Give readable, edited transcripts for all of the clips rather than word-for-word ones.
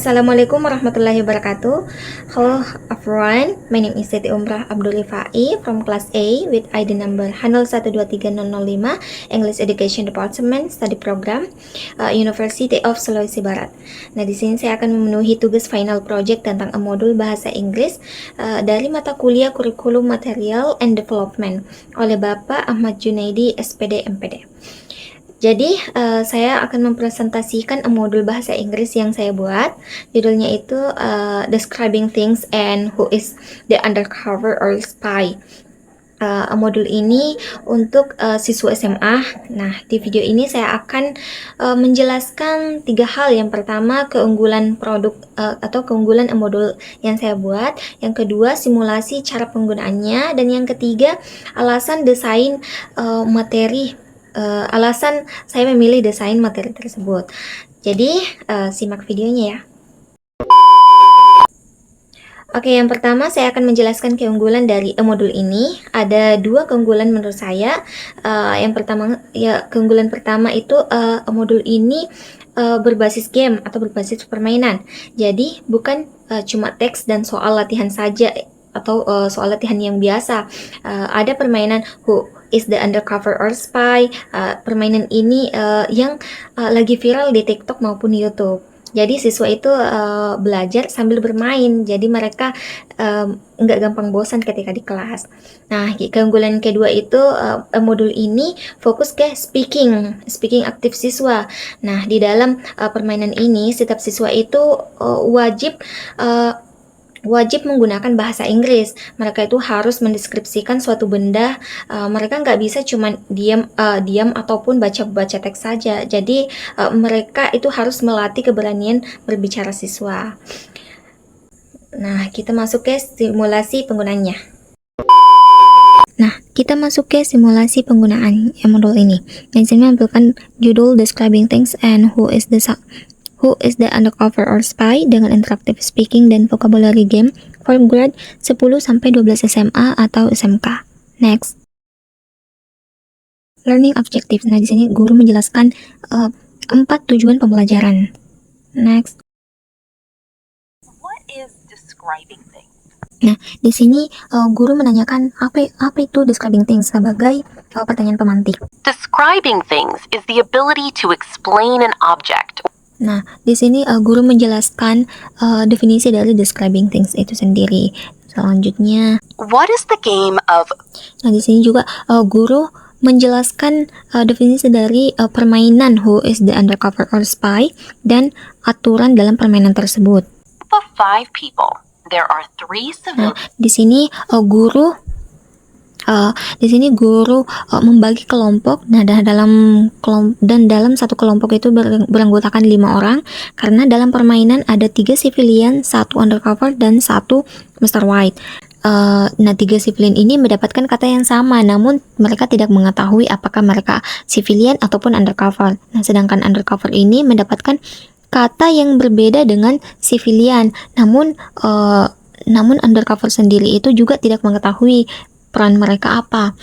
Assalamualaikum warahmatullahi wabarakatuh. Hello everyone, my name is Siti Umrah Abdul Rifai from class A with ID number 01230005 English Education Department Study Program University of Sulawesi Barat. Nah, di sini saya akan memenuhi tugas final project tentang modul bahasa Inggris dari mata kuliah Kurikulum Material and Development oleh Bapak Ahmad Junaidi SPD MPD. Jadi, saya akan mempresentasikan modul bahasa Inggris yang saya buat. Judulnya itu Describing Things and Who is the Undercover or Spy. Modul ini untuk siswa SMA. Nah, di video ini saya akan menjelaskan 3 hal. Yang pertama, keunggulan produk atau keunggulan modul yang saya buat. Yang kedua, simulasi cara penggunaannya. Dan yang ketiga, alasan desain alasan saya memilih desain materi tersebut. Jadi, simak videonya ya. Oke, yang pertama saya akan menjelaskan keunggulan dari modul ini. Ada 2 keunggulan menurut saya. Yang pertama, keunggulan pertama itu modul ini berbasis game atau berbasis permainan. Jadi, bukan cuma teks dan soal latihan saja atau soal latihan yang biasa. Ada permainan Who is the Undercover or Spy. Permainan ini yang lagi viral di TikTok maupun YouTube. Jadi siswa itu belajar sambil bermain, jadi mereka nggak gampang bosan ketika di kelas. Nah, keunggulan kedua itu modul ini fokus ke speaking aktif siswa. Nah, di dalam permainan ini setiap siswa itu wajib menggunakan bahasa Inggris. Mereka itu harus mendeskripsikan suatu benda. Mereka nggak bisa cuma diam ataupun baca teks saja. Jadi mereka itu harus melatih keberanian berbicara siswa. Nah, kita masuk ke simulasi penggunaannya. Nah, kita masuk ke simulasi penggunaan modul ini. Di sini menampilkan judul Describing Things and Who is the Undercover or Spy dengan interaktif speaking dan vocabulary game for grade 10-12 SMA atau SMK. Next. Learning objectives. Nah, di sini guru menjelaskan 4 tujuan pembelajaran. Next. What is describing things? Nah, di sini guru menanyakan apa itu describing things sebagai pertanyaan pemantik. Describing things is the ability to explain an object. Nah, di sini guru menjelaskan definisi dari describing things itu sendiri. Selanjutnya, What is the game of? nah di sini juga guru menjelaskan definisi dari permainan Who is the Undercover or Spy dan aturan dalam permainan tersebut. Of 5 people, there are 3 Nah, civilians. di sini guru membagi kelompok. Nah, dalam satu kelompok itu beranggotakan 5 orang karena dalam permainan ada 3 civilian, 1 undercover dan 1 Mr. White. Nah, 3 civilian ini mendapatkan kata yang sama, namun mereka tidak mengetahui apakah mereka civilian ataupun undercover. Nah, sedangkan undercover ini mendapatkan kata yang berbeda dengan civilian, namun undercover sendiri itu juga tidak mengetahui peran mereka apa.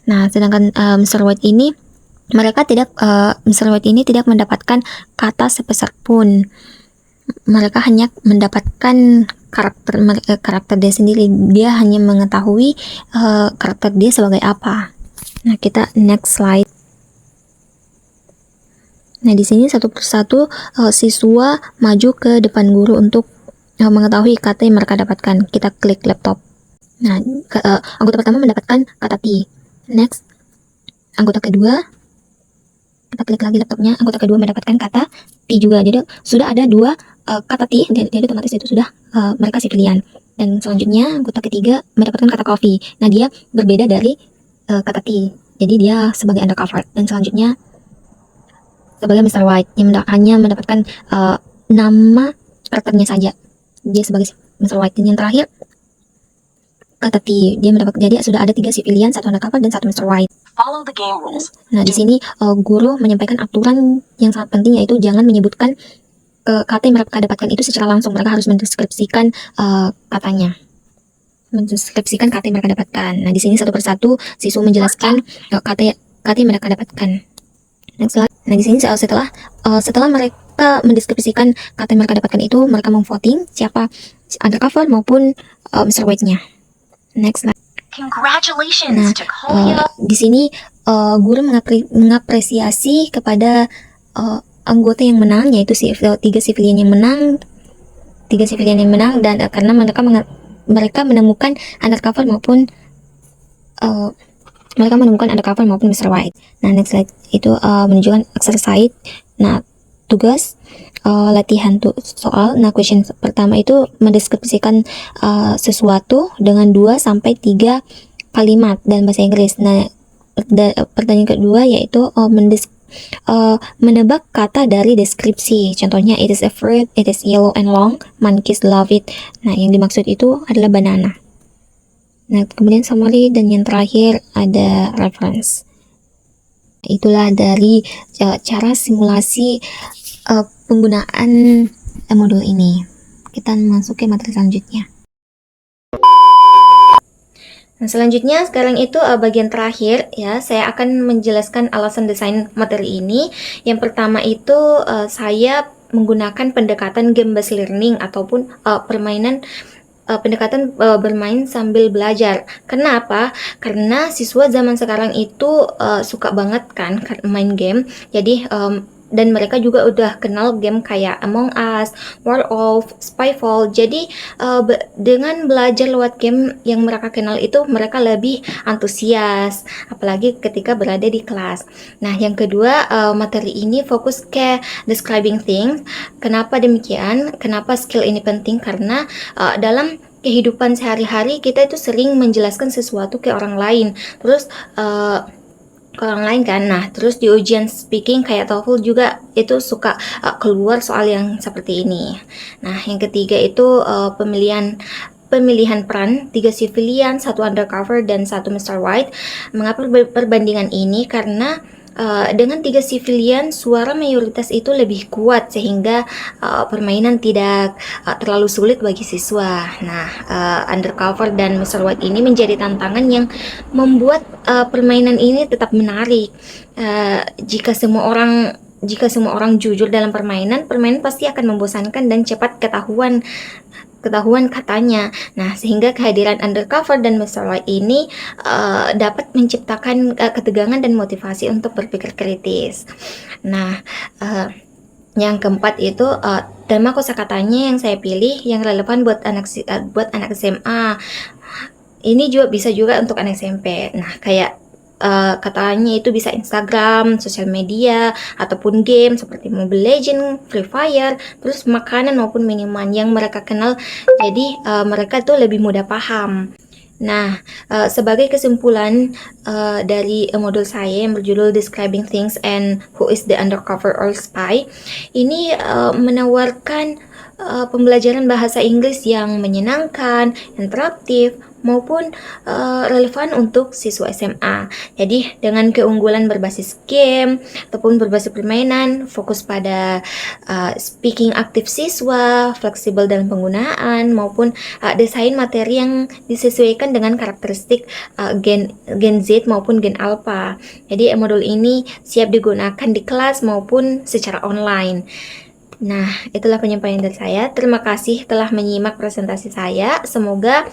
Nah, sedangkan Mr. White ini tidak mendapatkan kata sepeser pun. Mereka hanya mendapatkan karakter dia sendiri. Dia hanya mengetahui karakter dia sebagai apa. Nah, kita next slide. Nah, di sini satu persatu siswa maju ke depan guru untuk mengetahui kata yang mereka dapatkan. Kita klik laptop. Nah, anggota pertama mendapatkan kata T. Next, anggota kedua, kita klik lagi laptopnya. Anggota kedua mendapatkan kata T juga. Jadi sudah ada 2 kata T. Jadi otomatis itu sudah mereka civilian. Dan selanjutnya anggota ketiga mendapatkan kata coffee. Nah, dia berbeda dari kata T. Jadi dia sebagai undercover. Dan selanjutnya sebagai Mr. White yang hanya mendapatkan nama karakternya saja. Dia sebagai Mr. White. Dan yang terakhir kata T, dia jadi sudah ada 3 civilian, 1 undercover dan 1 Mr. White. Follow the game rules. Nah, di sini guru menyampaikan aturan yang sangat penting, yaitu jangan menyebutkan kata yang mereka dapatkan itu secara langsung. Mereka harus mendeskripsikan katanya. Mendeskripsikan kata yang mereka dapatkan. Nah, di sini satu persatu siswa menjelaskan kata yang mereka dapatkan. Next slide. Nah, di sini setelah mereka mendeskripsikan kata yang mereka dapatkan itu, mereka memvoting siapa undercover maupun Mr. White-nya. Next slide. Congratulations to Di sini guru mengapresiasi kepada anggota yang menang, yaitu tiga civilian yang menang, dan karena mereka menemukan undercover maupun Mr. White. Nah, next slide itu menunjukkan exercise. Nah, tugas latihan soal. Nah, question pertama itu mendeskripsikan sesuatu dengan 2 sampai 3 kalimat dalam bahasa Inggris. Nah, pertanyaan kedua yaitu menebak kata dari deskripsi. Contohnya, it is a fruit, it is yellow and long, monkeys love it. Nah, yang dimaksud itu adalah banana. Nah, kemudian summary, dan yang terakhir ada reference. Itulah dari cara simulasi penggunaan modul ini. Kita masuk ke materi selanjutnya. Nah, selanjutnya sekarang itu bagian terakhir ya, saya akan menjelaskan alasan desain materi ini. Yang pertama itu saya menggunakan pendekatan game-based learning ataupun pendekatan bermain sambil belajar. Kenapa? Karena siswa zaman sekarang itu suka banget kan main game. Jadi dan mereka juga udah kenal game kayak Among Us, War of, Spyfall. Jadi dengan belajar lewat game yang mereka kenal itu, mereka lebih antusias, apalagi ketika berada di kelas. Nah, yang kedua, materi ini fokus ke describing things. Kenapa demikian? Kenapa skill ini penting? Karena dalam kehidupan sehari-hari kita itu sering menjelaskan sesuatu ke orang lain. Terus ke orang lain kan. Nah, terus di ujian speaking kayak TOEFL juga itu suka keluar soal yang seperti ini. Nah, yang ketiga itu pemilihan peran, 3 civilian, 1 undercover, dan 1 Mr. White. Mengapa perbandingan ini? Karena dengan 3 civilian, suara mayoritas itu lebih kuat sehingga permainan tidak terlalu sulit bagi siswa. Nah, undercover dan Mr. White ini menjadi tantangan yang membuat permainan ini tetap menarik. Jika semua orang jujur dalam permainan pasti akan membosankan dan cepat ketahuan katanya. Nah, sehingga kehadiran undercover dan Mr. White ini dapat menciptakan ketegangan dan motivasi untuk berpikir kritis. Nah, yang keempat itu tema kosakatanya yang saya pilih yang relevan buat anak SMA. Ini juga bisa juga untuk anak SMP. Nah, kayak katanya itu bisa Instagram, sosial media, ataupun game seperti Mobile Legends, Free Fire, terus makanan maupun minuman yang mereka kenal. Jadi mereka tuh lebih mudah paham. Nah, sebagai kesimpulan dari modul saya yang berjudul Describing Things and Who is the Undercover or Spy, ini menawarkan pembelajaran bahasa Inggris yang menyenangkan, interaktif, maupun relevan untuk siswa SMA. Jadi dengan keunggulan berbasis game ataupun berbasis permainan, fokus pada speaking aktif siswa, fleksibel dalam penggunaan, maupun desain materi yang disesuaikan dengan karakteristik Gen Z maupun Gen Alpha. Jadi modul ini siap digunakan di kelas maupun secara online. Nah, itulah penyampaian dari saya. Terima kasih telah menyimak presentasi saya. Semoga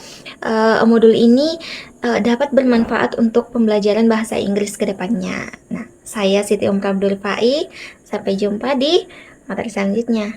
modul ini dapat bermanfaat untuk pembelajaran bahasa Inggris ke depannya. Nah, saya Siti Umrah Abdul Fai. Sampai jumpa di materi selanjutnya.